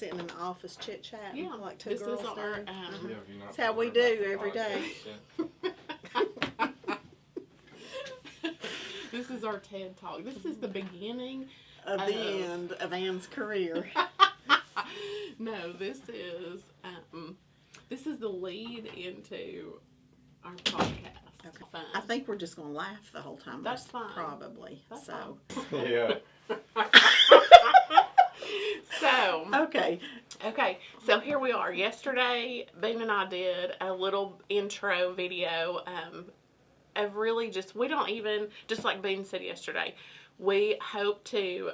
sitting in the office chit-chatting. Yeah, Like two this girls is our, do. That's how we do every day. This is our TED Talk. This is the beginning of the end of Ann's career. No, this is the lead into our podcast. Okay. I think we're just going to laugh the whole time. That's fine. Probably. That's so. fine. Yeah. So. Okay. So here we are. Yesterday, Bean and I did a little intro video of really we don't even, just like Bean said yesterday, we hope to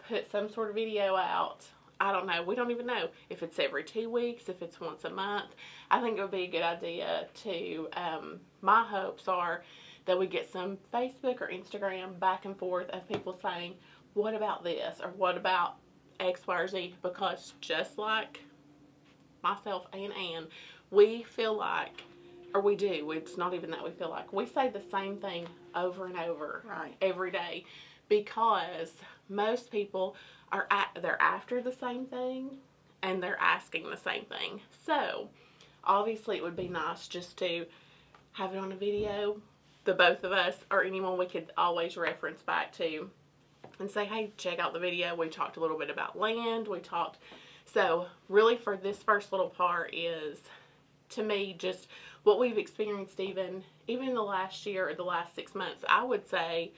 put some sort of video out. I don't know. We don't even know if it's every 2 weeks, if it's once a month. I think it would be a good idea to, my hopes are that we get some Facebook or Instagram back and forth of people saying, what about this? Or what about X, Y, or Z? Because just like myself and Ann, we feel like, or we do, it's not even that we feel like, we say the same thing over and over every day, because most people they're after the same thing and they're asking the same thing. So obviously it would be nice just to have it on a video, the both of us or anyone we could always reference back to and say, hey, check out the video. We talked a little bit about land. So really for this first little part is, to me, just what we've experienced even in the last year or the last 6 months. I would say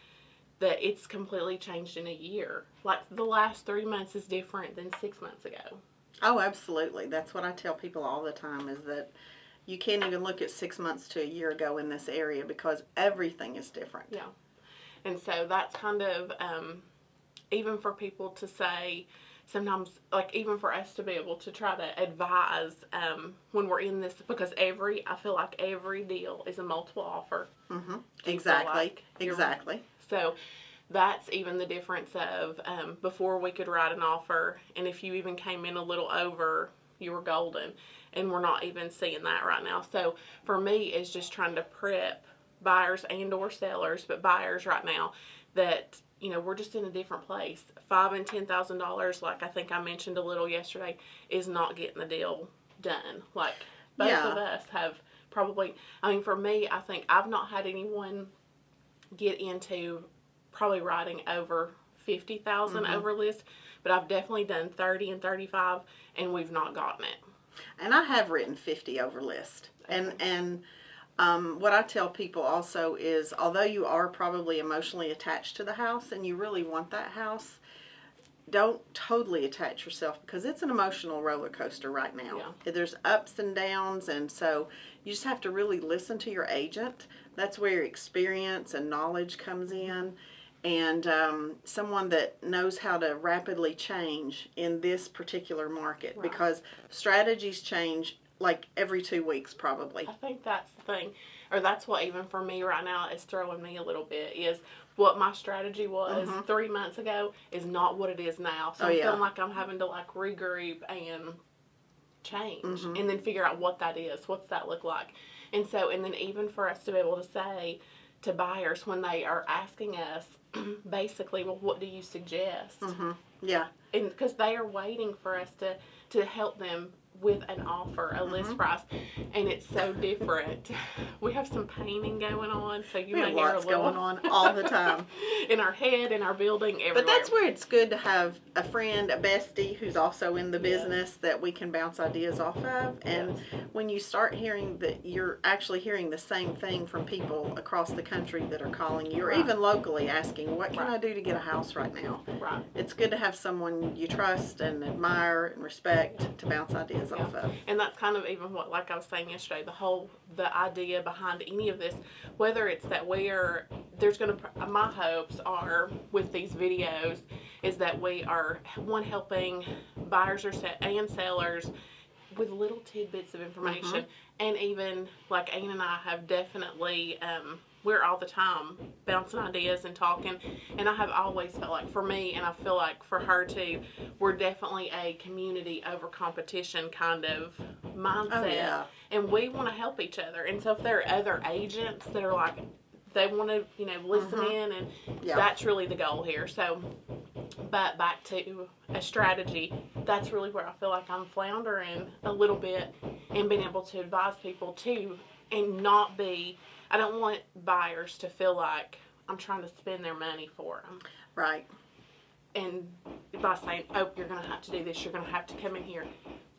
that it's completely changed in a year. Like the last 3 months is different than 6 months ago. Oh, absolutely. That's what I tell people all the time, is that you can't even look at 6 months to a year ago in this area because everything is different. Yeah. And so that's kind of, even for people to say, sometimes, like even for us to be able to try to advise when we're in this, because I feel like every deal is a multiple offer. Mm-hmm. Exactly. So that's even the difference of before we could write an offer, and if you even came in a little over, you were golden. And we're not even seeing that right now. So for me, it's just trying to prep buyers and or sellers, but buyers right now, that we're just in a different place. $5,000 and $10,000, like I think I mentioned a little yesterday, is not getting the deal done. Like both of us have probably. I mean, for me, I think I've not had anyone get into probably writing over 50,000 over list, but I've definitely done 30 and 35, and we've not gotten it. And I have written 50 over list. And what I tell people also is, although you are probably emotionally attached to the house and you really want that house, don't totally attach yourself, because it's an emotional roller coaster right now. Yeah. There's ups and downs, and so you just have to really listen to your agent. That's where experience and knowledge comes in, and someone that knows how to rapidly change in this particular market, because strategies change like every 2 weeks probably. I think that's the thing, or that's what even for me right now is throwing me a little bit, is what my strategy was 3 months ago is not what it is now. So I'm feeling like I'm having to like regroup and change and then figure out what that is. What's that look like? And then even for us to be able to say to buyers when they are asking us basically, well, what do you suggest? Yeah. And because they are waiting for us to help them with an offer, a list price, and it's so different. We have some painting going on, so you may hear a little going on all the time in our head, in our building, everywhere. But that's where it's good to have a friend, a bestie who's also in the business that we can bounce ideas off of. And when you start hearing that, you're actually hearing the same thing from people across the country that are calling you, or even locally asking, what can I do to get a house right now? It's good to have someone you trust and admire and respect to bounce ideas off of. And that's kind of even what, like I was saying yesterday, the idea behind any of this, whether it's that my hopes are with these videos is that we are helping buyers and sellers with little tidbits of information. And even like Ann and I have definitely we're all the time bouncing ideas and talking, and I have always felt like, for me, and I feel like for her too, we're definitely a community over competition kind of mindset, and we want to help each other. And so if there are other agents that are like, they want to listen in, and that's really the goal here. So but back to a strategy, that's really where I feel like I'm floundering a little bit in being able to advise people too, and not be. I don't want buyers to feel like I'm trying to spend their money for them. Right. And by saying, oh, you're going to have to do this, you're going to have to come in here.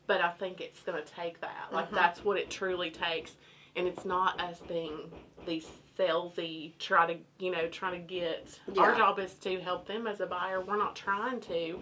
But I think it's going to take that. Like, that's what it truly takes. And it's not us being these salesy, trying to get. Yeah. Our job is to help them as a buyer. We're not trying to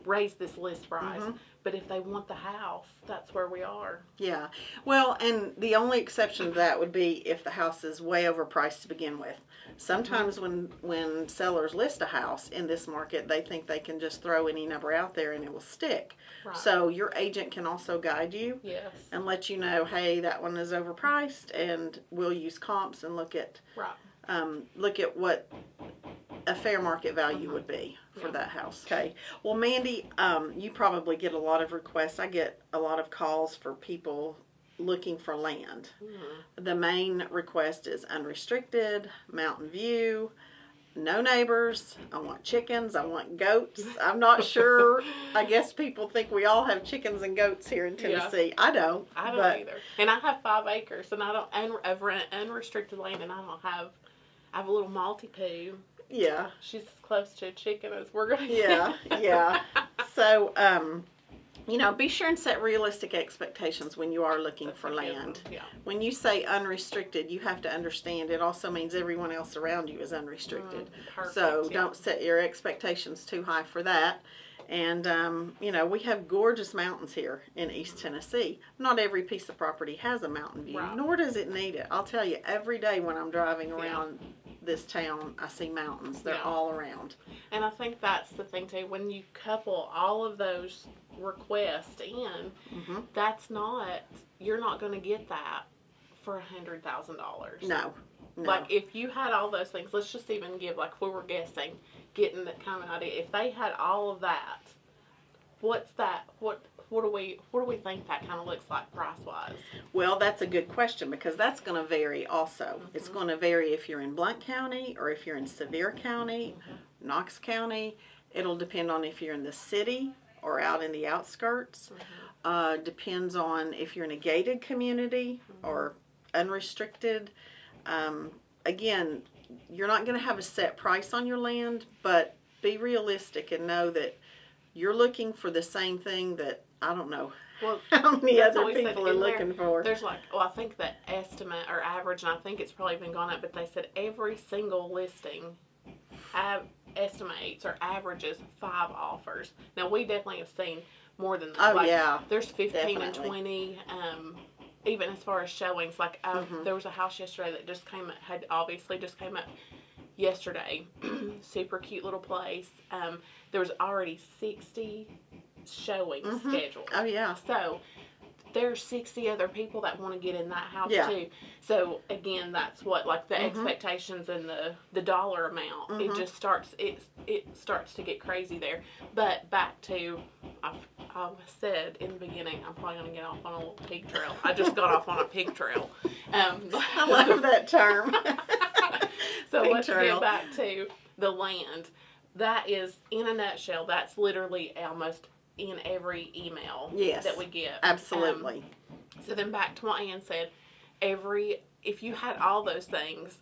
raise this list price. But if they want the house, that's where we are. Yeah. Well, and the only exception to that would be if the house is way overpriced to begin with. Sometimes when sellers list a house in this market, they think they can just throw any number out there and it will stick. Right. So your agent can also guide you Yes. and let you know, hey, that one is overpriced, and we'll use comps and look at what a fair market value would be for that house. Okay. Well, Mandy, you probably get a lot of requests. I get a lot of calls for people looking for land. The main request is unrestricted, mountain view, no neighbors. I want chickens. I want goats. I'm not sure. I guess people think we all have chickens and goats here in Tennessee. Yeah. I don't either. And I have 5 acres, and I rent unrestricted land, and I have a little Maltipoo. Yeah. She's as close to a chicken as we're going to get. Yeah. So, be sure and set realistic expectations when you are looking for land. Yeah. When you say unrestricted, you have to understand it also means everyone else around you is unrestricted. Perfect, So don't set your expectations too high for that. And, we have gorgeous mountains here in East Tennessee. Not every piece of property has a mountain view, nor does it need it. I'll tell you, every day when I'm driving around this town, I see mountains. They're all around. And I think that's the thing, too. When you couple all of those requests in, you're not going to get that for $100,000. No. Like, if you had all those things, let's just even give, like, if we were guessing, getting that kind of idea. If they had all of that, what's that? What do we think that kind of looks like price-wise? Well, that's a good question, because that's going to vary also. It's going to vary if you're in Blount County or if you're in Sevier County, Knox County. It'll depend on if you're in the city or out in the outskirts. Depends on if you're in a gated community or unrestricted. Again, you're not going to have a set price on your land, but be realistic and know that you're looking for the same thing that, I don't know, how many other people are looking for. There's I think the estimate or average, and I think it's probably been gone up, but they said every single listing estimates or averages 5 offers. Now, we definitely have seen more than that. Oh, yeah. There's 15 definitely. And 20. Even as far as showings, there was a house yesterday that had obviously just came up yesterday. Super cute little place. There was already 60 showings scheduled. Oh, yeah. So there's 60 other people that want to get in that house too. So again, that's what, like, the expectations and the dollar amount. It just starts. It starts to get crazy there. But back to, I said in the beginning, I'm probably going to get off on a little pig trail. I just got off on a pig trail. I love that term. So pig let's trail. get back to the land. That is, in a nutshell, that's literally almost in every email that we get. Absolutely. So then back to what Ann said, if you had all those things,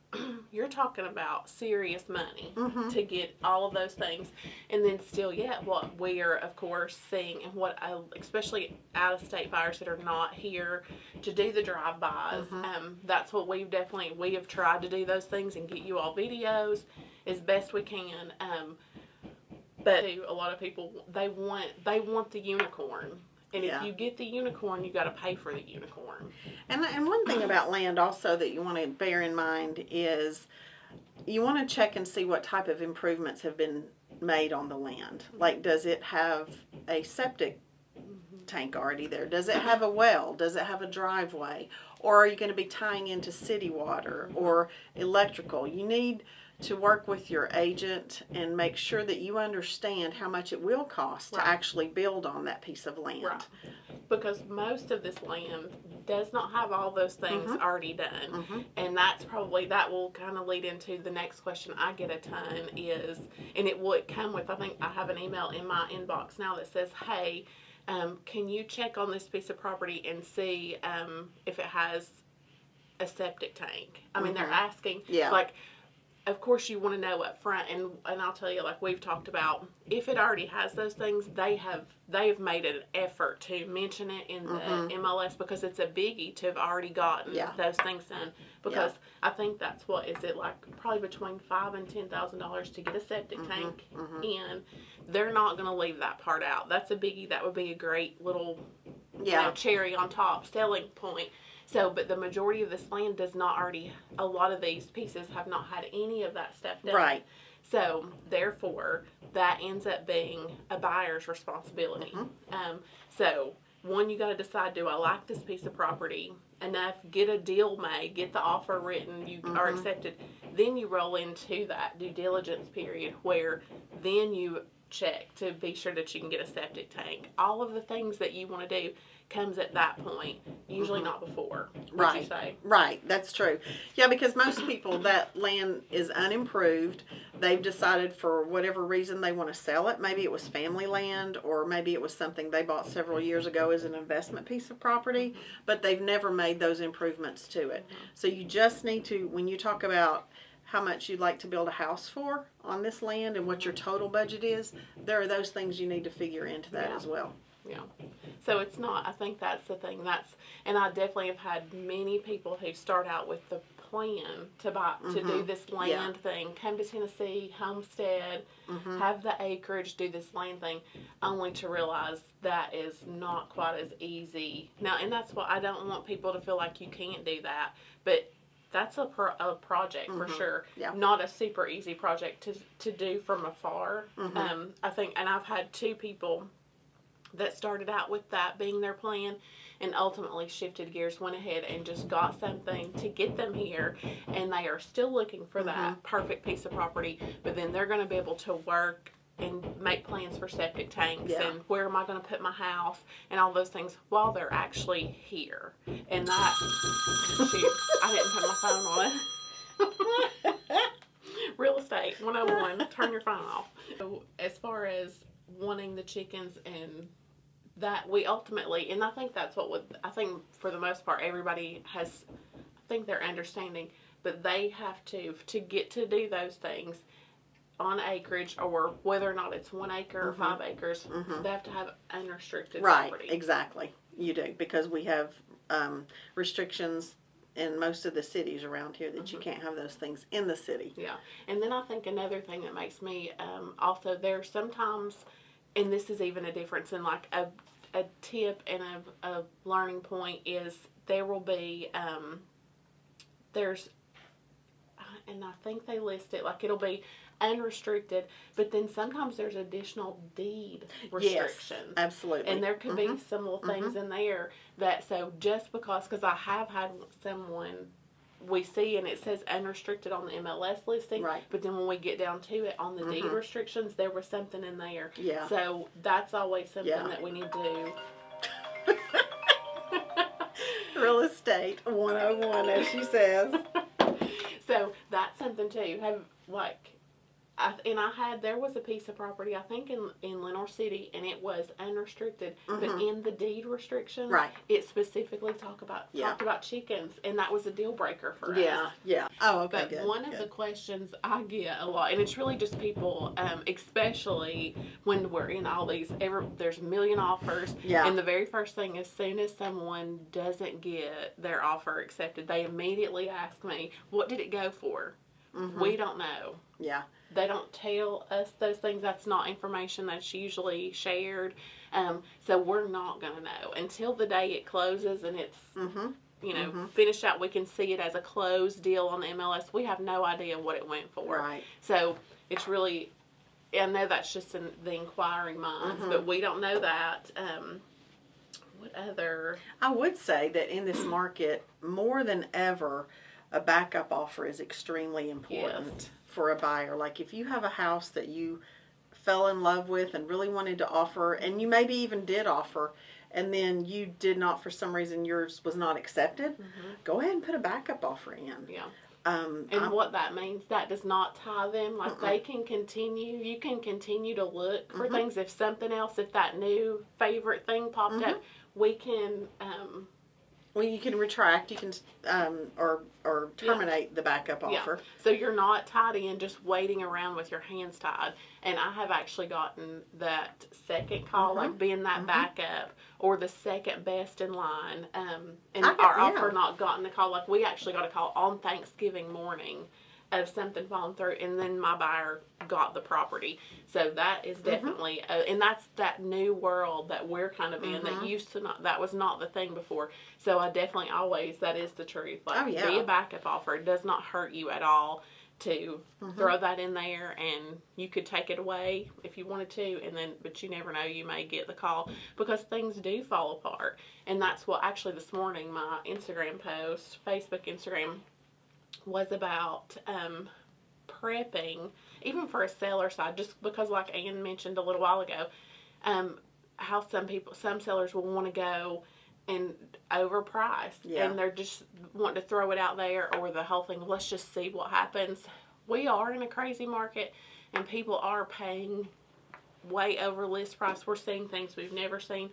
you're talking about serious money to get all of those things. And then still yet, what we are, of course, seeing, and what especially out-of-state buyers that are not here to do the drive-bys, that's what we have tried to do those things and get you all videos as best we can. But a lot of people, they want the unicorn. And if you get the unicorn, you got to pay for the unicorn. And one thing about land also that you want to bear in mind is you want to check and see what type of improvements have been made on the land. Like, does it have a septic tank already there? Does it have a well? Does it have a driveway? Or are you going to be tying into city water or electrical? You need to work with your agent and make sure that you understand how much it will cost to actually build on that piece of land. Right. Because most of this land does not have all those things already done. And that will kind of lead into the next question I get a ton is, and it would come with, I think I have an email in my inbox now that says, hey, can you check on this piece of property and see if it has a septic tank? I mean, they're asking, like, of course you want to know up front, and I'll tell you, like we've talked about, if it already has those things, they have made an effort to mention it in the MLS, because it's a biggie to have already gotten those things done. Because I think that's what is it like probably between $5,000 and $10,000 to get a septic tank in. They're not going to leave that part out. That's a biggie. That would be a great little cherry on top selling point. So, but the majority of this land does not already, a lot of these pieces have not had any of that stuff done. Right. So, therefore, that ends up being a buyer's responsibility. So, one, you got to decide, do I like this piece of property enough? Get a deal made, get the offer written, you are accepted. Then you roll into that due diligence period where then you check to be sure that you can get a septic tank. All of the things that you want to do comes at that point, usually not before. Would you say? Right, that's true. Yeah, because most people, that land is unimproved. They've decided for whatever reason they want to sell it. Maybe it was family land, or maybe it was something they bought several years ago as an investment piece of property, but they've never made those improvements to it. So you just need to, when you talk about how much you'd like to build a house for on this land and what your total budget is, there are those things you need to figure into that as well. Yeah. So it's not, I think that's the thing. And I definitely have had many people who start out with the plan to buy, to do this land thing, come to Tennessee, homestead, have the acreage, do this land thing, only to realize that is not quite as easy. Now, and that's why I don't want people to feel like you can't do that, but that's a project for sure. Yeah. Not a super easy project to do from afar. I think, and I've had two people that started out with that being their plan and ultimately shifted gears, went ahead and just got something to get them here, and they are still looking for that perfect piece of property, but then they're going to be able to work and make plans for septic tanks and where am I going to put my house and all those things while they're actually here. And that, shoot, I didn't put my phone on it. Real estate 101, turn your phone off. So as far as wanting the chickens and that, we ultimately, and I think that's I think for the most part everybody has, I think they're understanding, but they have to get to do those things on acreage, or whether or not it's 1 acre or 5 acres, they have to have unrestricted property. Right, exactly. You do, because we have restrictions in most of the cities around here that you can't have those things in the city. Yeah, and then I think another thing that makes me also, there's sometimes, and this is even a difference in like a tip and a learning point, is there will be there's, and I think they list it like it'll be unrestricted, but then sometimes there's additional deed restrictions. Yes, absolutely. And there could be some little things in there that, so just because I have had someone we see and it says unrestricted on the MLS listing, right, but then when we get down to it on the deed restrictions, there was something in there. Yeah. So that's always something that we need to do. Real estate 101, as she says. So that's something too. There was a piece of property, I think in Lenore City, and it was unrestricted, but in the deed restrictions, it specifically talked about chickens, and that was a deal breaker for us. Yeah. Oh, okay. But one of the questions I get a lot, and it's really just people, especially when we're in all these, there's a million offers, and the very first thing, as soon as someone doesn't get their offer accepted, they immediately ask me, what did it go for? We don't know. Yeah. They don't tell us those things. That's not information that's usually shared. So we're not going to know until the day it closes and it's, finished out. We can see it as a closed deal on the MLS. We have no idea what it went for. Right. So it's really, I know that's just in the inquiring minds, but we don't know that. What other? I would say that in this market, more than ever, a backup offer is extremely important Yes. for a buyer. Like if you have a house that you fell in love with and really wanted to offer, and you maybe even did offer, and then you did not, for some reason, yours was not accepted, go ahead and put a backup offer in. Yeah. And what that means, that does not tie them. Like they can continue, you can continue to look for things. If something else, if that new favorite thing popped up, we can, well, you can retract, you can, or terminate the backup offer. So you're not tied in just waiting around with your hands tied. And I have actually gotten that second call, like being that backup or the second best in line. And our offer not gotten a call. Like we actually got a call on Thanksgiving morning of something falling through, and then my buyer got the property. So that is definitely, and that's that new world that we're kind of in that used to not, that was not the thing before. So I definitely always, that is the truth. Like be a backup offer. It does not hurt you at all to throw that in there, and you could take it away if you wanted to, and then, but you never know, you may get the call because things do fall apart. And that's what actually this morning my Instagram post, Facebook, Instagram, was about prepping, even for a seller side, just because like Ann mentioned a little while ago, how some sellers will want to go and overpriced, and they're just wanting to throw it out there, or the whole thing, let's just see what happens. We are in a crazy market, and people are paying way over list price. We're seeing things we've never seen,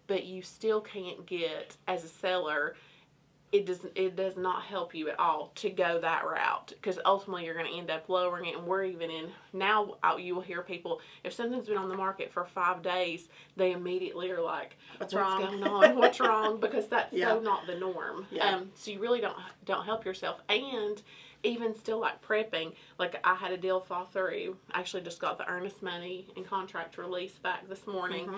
but you still can't get, as a seller, it does not help you at all to go that route, because ultimately you're going to end up lowering it. And we're even in now, you will hear people, if something's been on the market for 5 days, they immediately are like, what's wrong? Going on? What's wrong? Because that's so not the norm. So you really don't help yourself. And even still, like prepping, like I had a deal fall through. I actually just got the earnest money and contract release back this morning.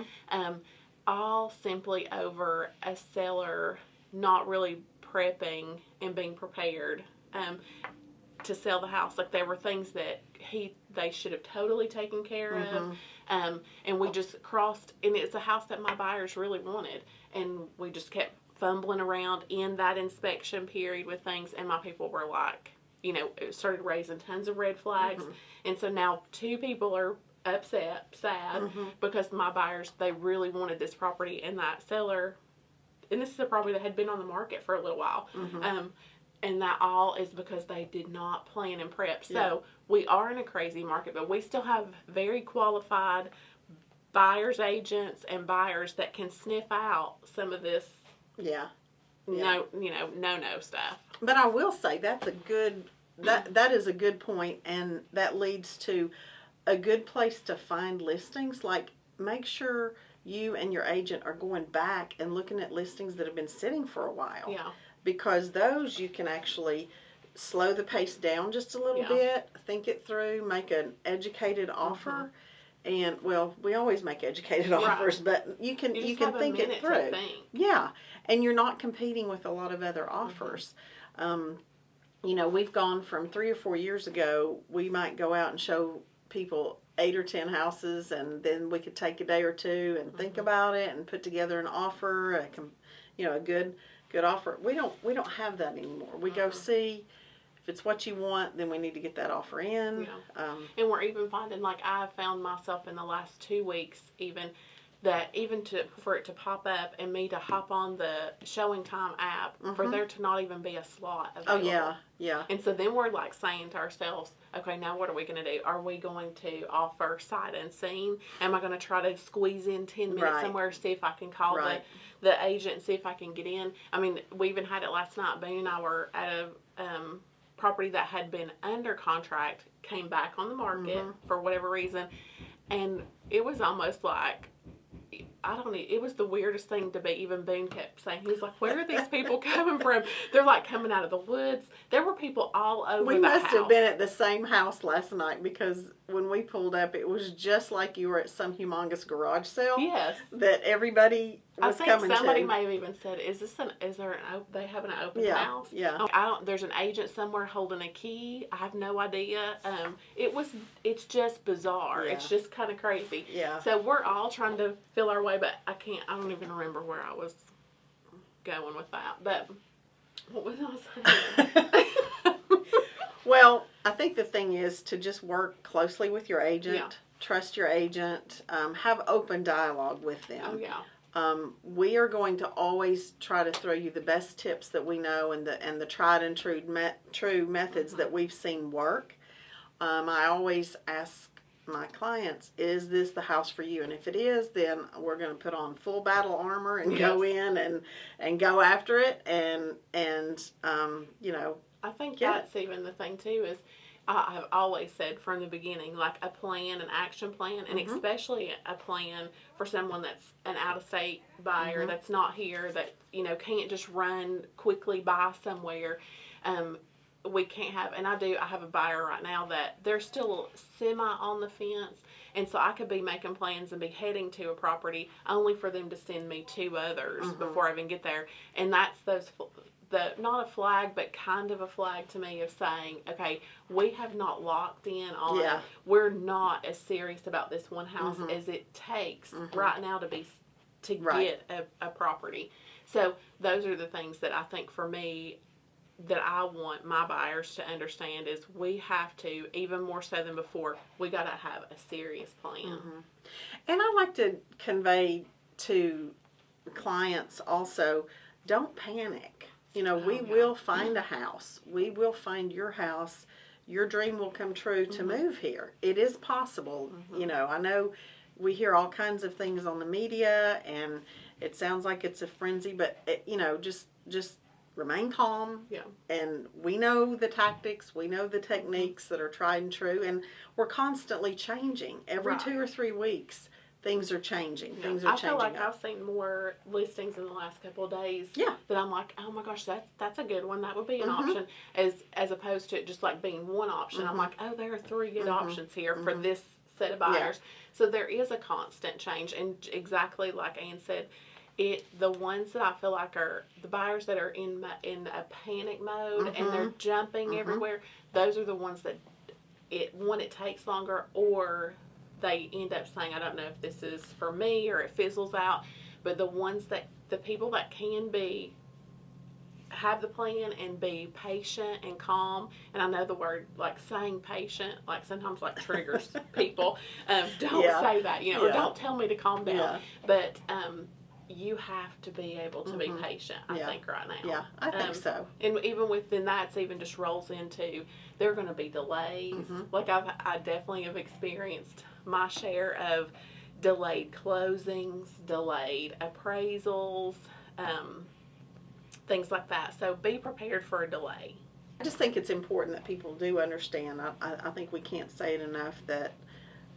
All simply over a seller not really prepping and being prepared to sell the house. Like there were things that they should have totally taken care of, and we just crossed. And it's a house that my buyers really wanted, and we just kept fumbling around in that inspection period with things. And my people were like, it started raising tons of red flags, and so now 2 people are upset, sad, because my buyers, they really wanted this property, and that seller. And this is a property that had been on the market for a little while. And that all is because they did not plan and prep. So we are in a crazy market, but we still have very qualified buyers agents and buyers that can sniff out some of this no stuff. But I will say that's a good, that is a good point, and that leads to a good place to find listings. Like make sure you and your agent are going back and looking at listings that have been sitting for a while. Because those you can actually slow the pace down just a little bit, think it through, make an educated offer. And well, we always make educated offers, but you can think it through. Yeah. And you're not competing with a lot of other offers. We've gone from 3 or 4 years ago, we might go out and show people 8 or 10 houses, and then we could take a day or two and think about it and put together an offer, a good offer. We don't have that anymore. We go see if it's what you want, then we need to get that offer in. And we're even finding, like I've found myself in the last 2 weeks, for it to pop up and me to hop on the Showing Time app, for there to not even be a slot available. Oh yeah. And so then we're like saying to ourselves, okay, now what are we going to do? Are we going to offer sight unseen? Am I going to try to squeeze in 10 minutes somewhere, see if I can call the agent and see if I can get in? I mean, we even had it last night. Boone and I were at a property that had been under contract, came back on the market for whatever reason, and it was almost like, it was the weirdest thing to be. Even Boone kept saying, he's like, where are these people coming from? They're like coming out of the woods. There were people all over the house. We must have been at the same house last night, because when we pulled up, it was just like you were at some humongous garage sale. Yes. That everybody was coming to. I think somebody may have even said, they have an open house? Yeah. There's an agent somewhere holding a key. I have no idea. It's just bizarre. Yeah. It's just kind of crazy. Yeah. So we're all trying to feel our way, but I don't even remember where I was going with that. But What was I saying? Well, I think the thing is to just work closely with your agent, Yeah. trust your agent, have open dialogue with them. Oh, yeah. We are going to always try to throw you the best tips that we know and the tried and true methods that we've seen work. I always ask my clients, is this the house for you? And if it is, then we're going to put on full battle armor and go in and go after it and you know. I think that's even the thing too is I have always said from the beginning, like a plan, an action plan, and especially a plan for someone that's an out-of-state buyer that's not here, that, you know, can't just run quickly by somewhere. We can't have, and I have a buyer right now that they're still semi on the fence, and so I could be making plans and be heading to a property only for them to send me 2 others before I even get there. And that's not a flag, but kind of a flag to me of saying, okay, we have not locked in on it. We're not as serious about this one house as it takes right now to get a property. So those are the things that I think for me that I want my buyers to understand is we have to, even more so than before, we got to have a serious plan. And I like to convey to clients also, don't panic. You know, we will find a house. We will find your house. Your dream will come true to move here. It is possible. You know, I know we hear all kinds of things on the media, and it sounds like it's a frenzy, but, you know, just remain calm. Yeah. And we know the tactics. We know the techniques that are tried and true, and we're constantly changing. Every 2 or 3 weeks, things are changing. Yeah. Things are changing. I feel like I've seen more listings in the last couple of days that I'm like, oh my gosh, that's a good one. That would be an option, as opposed to it just like being one option. I'm like, oh, there are 3 good options here for this set of buyers. So there is a constant change, and exactly like Ann said, the ones that I feel like are the buyers that are in a panic mode and they're jumping everywhere. Those are the ones that it takes longer, or they end up saying, I don't know if this is for me, or it fizzles out. But the people that can have the plan and be patient and calm, and I know the word, like saying patient, like sometimes like triggers people. Don't say that, you know, or don't tell me to calm down. But you have to be able to be patient, I think, right now. Yeah, I think so. And even within that, it's even just rolls into, there are going to be delays. Like I definitely have experienced my share of delayed closings, delayed appraisals, things like that. So be prepared for a delay. I just think it's important that people do understand. I think we can't say it enough that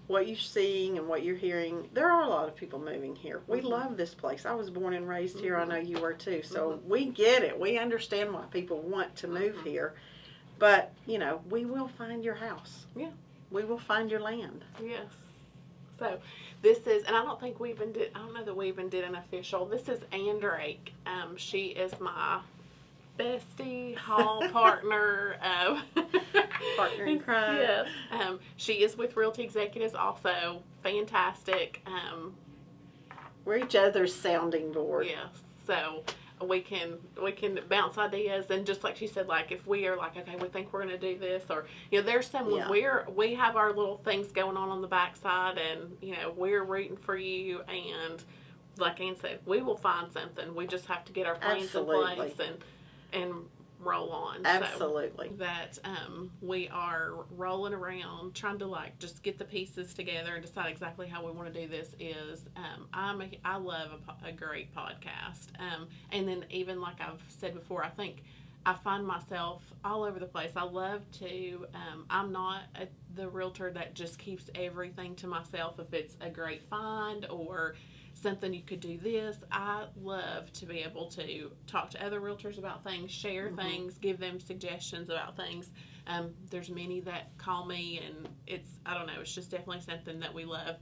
what you're seeing and what you're hearing, there are a lot of people moving here. We love this place. I was born and raised here. I know you were too. So we get it. We understand why people want to move here. But, you know, we will find your house. Yeah. We will find your land. Yes. So this is, and I don't think we even did, I don't know that we even did an official. This is Ann Drake. She is my bestie, hall partner. Partner in crime. Yes. She is with Realty Executives also. Fantastic. We're each other's sounding board. Yes. So we can bounce ideas, and just like she said, like if we are like, okay, we think we're going to do this, or, you know, there's someone we have our little things going on the backside, and, you know, we're rooting for you, and like Ann said, we will find something. We just have to get our plans in place and roll on. Absolutely. So that we are rolling around trying to like just get the pieces together and decide exactly how we want to do this. I love a great podcast, and then even like I've said before, I think I find myself all over the place. I love to I'm not the realtor that just keeps everything to myself if it's a great find or something you could do this. I love to be able to talk to other realtors about things, share things, give them suggestions about things. There's many that call me, and I don't know, it's just definitely something that we love.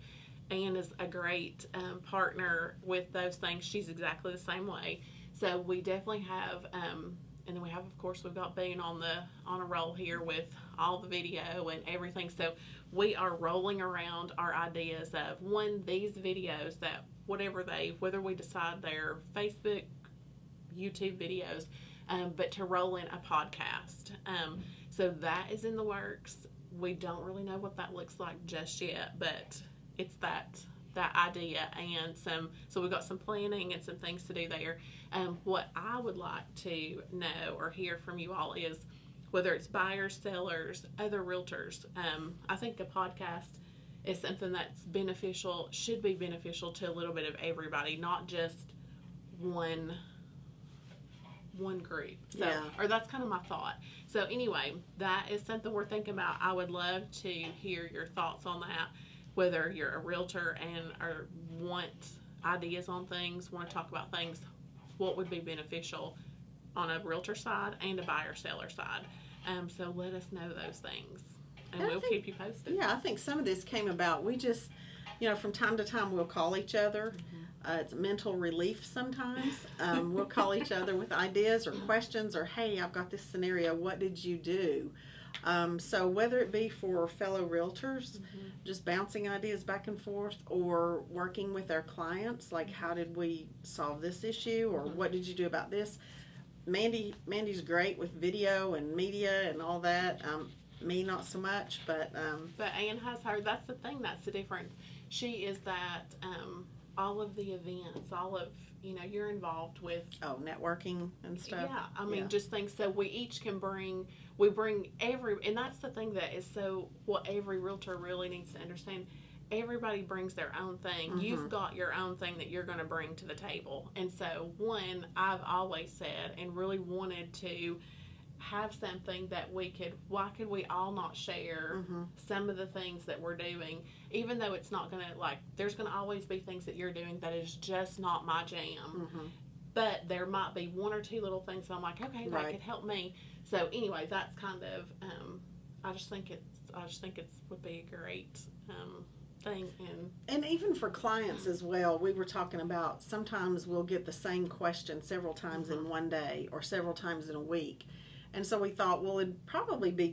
Ann is a great partner with those things. She's exactly the same way. So we definitely have, and then we have, of course, we've got Boone on a roll here with all the video and everything. So we are rolling around our ideas of these videos that whether we decide they're Facebook, YouTube videos, but to roll in a podcast. So that is in the works. We don't really know what that looks like just yet, but it's that idea and so we've got some planning and some things to do there. What I would like to know or hear from you all is whether it's buyers, sellers, other realtors. I think a podcast is something that's beneficial, should be beneficial to a little bit of everybody, not just one group. So, Yeah. or that's kind of my thought. So anyway, that is something we're thinking about. I would love to hear your thoughts on that, whether you're a realtor and or want ideas on things, want to talk about things, what would be beneficial on a realtor side and a buyer seller side. So let us know those things, and we'll keep you posted. Yeah, I think some of this came about. We just, from time to time we'll call each other. It's mental relief sometimes. We'll call each other with ideas or questions or, hey, I've got this scenario. What did you do? So whether it be for fellow realtors, just bouncing ideas back and forth, or working with our clients, like how did we solve this issue, or what did you do about this? Mandy's great with video and media and all that. Me not so much, but Ann has her. That's the thing. That's the difference. She is that all of the events, all of you're involved with. Oh, networking and stuff. Yeah, I mean, just things. So we each can bring. We bring and that's the thing that is so. What every realtor really needs to understand. Everybody brings their own thing. You've got your own thing that you're going to bring to the table. And so, I've always said and really wanted to have something that why could we all not share some of the things that we're doing, even though it's not going to, there's going to always be things that you're doing that is just not my jam. But there might be one or two little things that I'm like, okay, that could help me. So anyway, that's kind of, I just think it's would be a great, thing. And even for clients as well, we were talking about sometimes we'll get the same question several times in one day or several times in a week. And so we thought, well, it'd probably be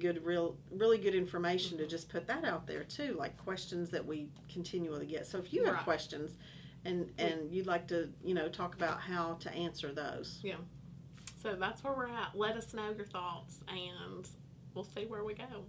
really good information to just put that out there too, like questions that we continually get. So if you have questions and you'd like to, talk about how to answer those. Yeah. So that's where we're at. Let us know your thoughts and we'll see where we go.